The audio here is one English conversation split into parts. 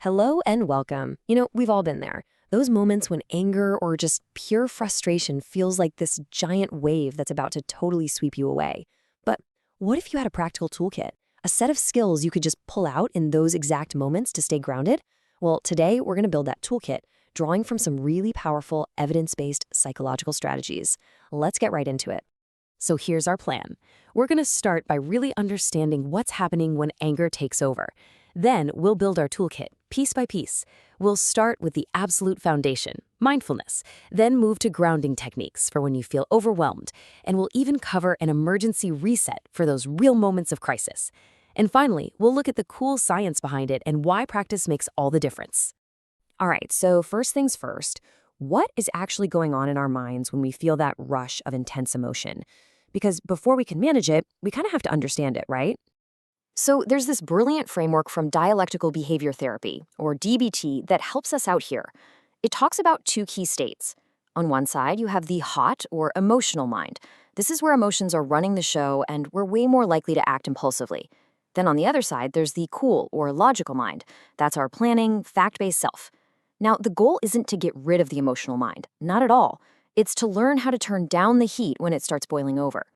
Hello and welcome. We've all been there. Those moments when anger or just pure frustration feels like this giant wave that's about to totally sweep you away. But what if you had a practical toolkit, a set of skills you could just pull out in those exact moments to stay grounded? Well, today we're going to build that toolkit, drawing from some really powerful evidence-based psychological strategies. Let's get right into it. So here's our plan. We're going to start by really understanding what's happening when anger takes over. Then we'll build our toolkit, piece by piece. We'll start with the absolute foundation, mindfulness, then move to grounding techniques for when you feel overwhelmed, and we'll even cover an emergency reset for those real moments of crisis. And finally, we'll look at the cool science behind it and why practice makes all the difference. All right, so first things first, what is actually going on in our minds when we feel that rush of intense emotion? Because before we can manage it, we kind of have to understand it, right? So there's this brilliant framework from dialectical behavior therapy, or DBT, that helps us out here. It talks about two key states. On one side, you have the hot or emotional mind. This is where emotions are running the show and we're way more likely to act impulsively. Then on the other side, there's the cool or logical mind. That's our planning, fact-based self. Now, the goal isn't to get rid of the emotional mind, not at all. It's to learn how to turn down the heat when it starts boiling over.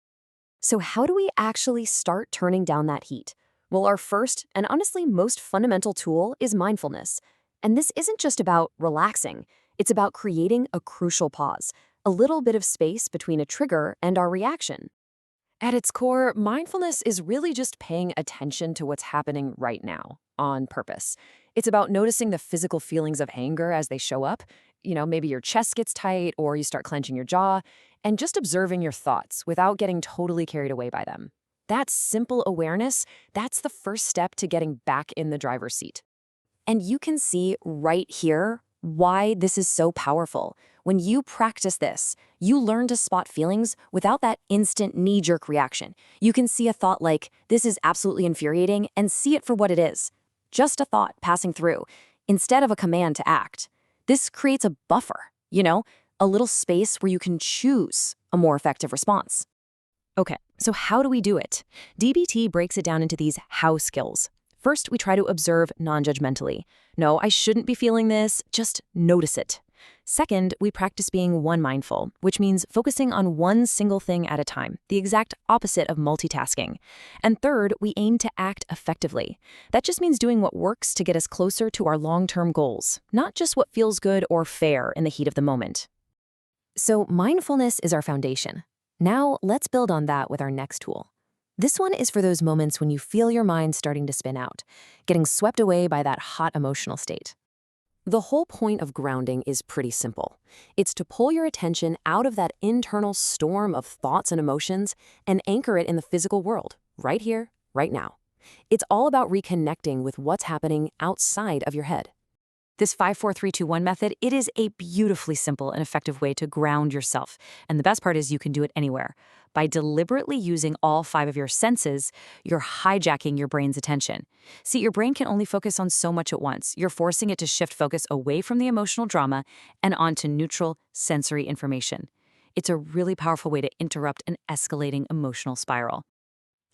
So how do we actually start turning down that heat? Well, our first and honestly most fundamental tool is mindfulness. And this isn't just about relaxing. It's about creating a crucial pause, a little bit of space between a trigger and our reaction. At its core, mindfulness is really just paying attention to what's happening right now, on purpose. It's about noticing the physical feelings of anger as they show up. Maybe your chest gets tight or you start clenching your jaw, and just observing your thoughts without getting totally carried away by them. That simple awareness, that's the first step to getting back in the driver's seat. And you can see right here why this is so powerful. When you practice this, you learn to spot feelings without that instant knee-jerk reaction. You can see a thought like, this is absolutely infuriating, and see it for what it is. Just a thought passing through, instead of a command to act. This creates a buffer, a little space where you can choose a more effective response. Okay, so how do we do it? DBT breaks it down into these how skills. First, we try to observe non-judgmentally. No, I shouldn't be feeling this, just notice it. Second, we practice being one-mindful, which means focusing on one single thing at a time, the exact opposite of multitasking. And third, we aim to act effectively. That just means doing what works to get us closer to our long-term goals, not just what feels good or fair in the heat of the moment. So mindfulness is our foundation. Now, let's build on that with our next tool. This one is for those moments when you feel your mind starting to spin out, getting swept away by that hot emotional state. The whole point of grounding is pretty simple. It's to pull your attention out of that internal storm of thoughts and emotions and anchor it in the physical world, right here, right now. It's all about reconnecting with what's happening outside of your head. This 5-4-3-2-1 method, it is a beautifully simple and effective way to ground yourself. And the best part is you can do it anywhere. By deliberately using all 5 of your senses, you're hijacking your brain's attention. See, your brain can only focus on so much at once. You're forcing it to shift focus away from the emotional drama and onto neutral sensory information. It's a really powerful way to interrupt an escalating emotional spiral.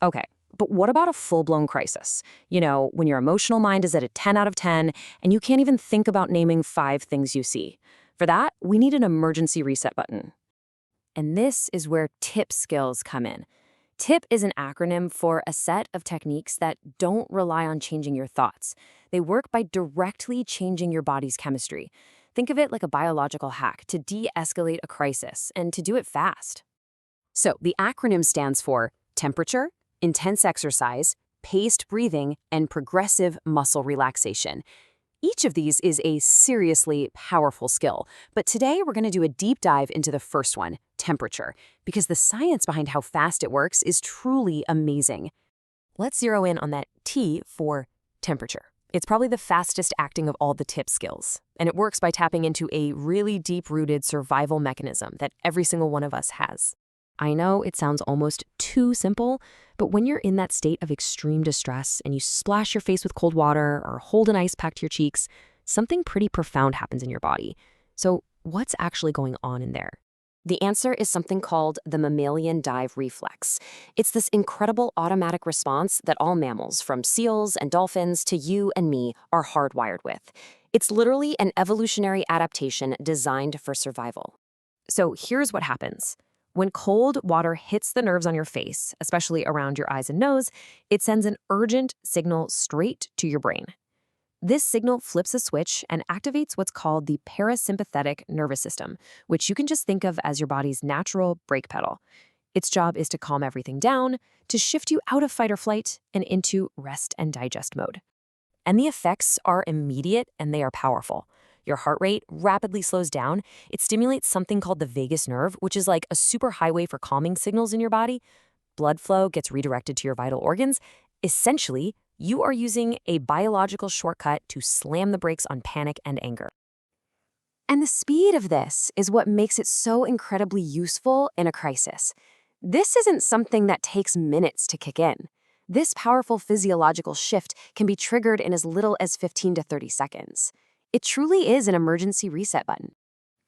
Okay. But what about a full-blown crisis? When your emotional mind is at a 10 out of 10 and you can't even think about naming 5 things you see. For that, we need an emergency reset button. And this is where TIP skills come in. TIP is an acronym for a set of techniques that don't rely on changing your thoughts. They work by directly changing your body's chemistry. Think of it like a biological hack to de-escalate a crisis and to do it fast. So the acronym stands for temperature, intense exercise, paced breathing, and progressive muscle relaxation. Each of these is a seriously powerful skill, but today we're going to do a deep dive into the first one, temperature, because the science behind how fast it works is truly amazing. Let's zero in on that T for temperature. It's probably the fastest acting of all the TIP skills, and it works by tapping into a really deep-rooted survival mechanism that every single one of us has. I know it sounds almost too simple, but when you're in that state of extreme distress and you splash your face with cold water or hold an ice pack to your cheeks, something pretty profound happens in your body. So what's actually going on in there? The answer is something called the mammalian dive reflex. It's this incredible automatic response that all mammals, from seals and dolphins to you and me, are hardwired with. It's literally an evolutionary adaptation designed for survival. So here's what happens. When cold water hits the nerves on your face, especially around your eyes and nose, it sends an urgent signal straight to your brain. This signal flips a switch and activates what's called the parasympathetic nervous system, which you can just think of as your body's natural brake pedal. Its job is to calm everything down, to shift you out of fight or flight and into rest and digest mode. And the effects are immediate and they are powerful. Your heart rate rapidly slows down. It stimulates something called the vagus nerve, which is like a superhighway for calming signals in your body. Blood flow gets redirected to your vital organs. Essentially, you are using a biological shortcut to slam the brakes on panic and anger. And the speed of this is what makes it so incredibly useful in a crisis. This isn't something that takes minutes to kick in. This powerful physiological shift can be triggered in as little as 15 to 30 seconds. It truly is an emergency reset button.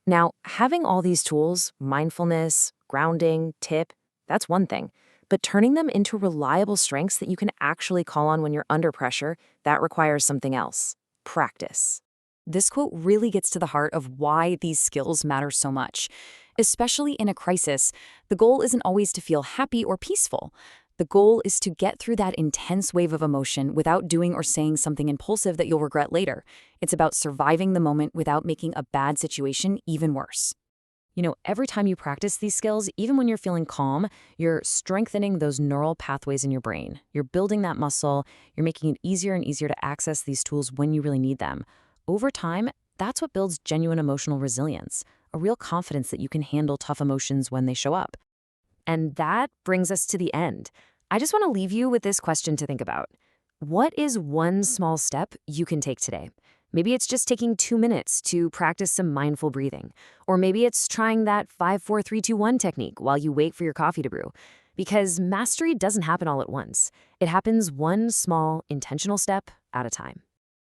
Now, having all these tools, mindfulness, grounding, tip, that's one thing. But turning them into reliable strengths that you can actually call on when you're under pressure, that requires something else: practice. This quote really gets to the heart of why these skills matter so much. Especially in a crisis, the goal isn't always to feel happy or peaceful. The goal is to get through that intense wave of emotion without doing or saying something impulsive that you'll regret later. It's about surviving the moment without making a bad situation even worse. Every time you practice these skills, even when you're feeling calm, you're strengthening those neural pathways in your brain. You're building that muscle. You're making it easier and easier to access these tools when you really need them. Over time, that's what builds genuine emotional resilience, a real confidence that you can handle tough emotions when they show up. And that brings us to the end. I just want to leave you with this question to think about. What is one small step you can take today? Maybe it's just taking 2 minutes to practice some mindful breathing. Or maybe it's trying that 5-4-3-2-1 technique while you wait for your coffee to brew. Because mastery doesn't happen all at once. It happens one small, intentional step at a time.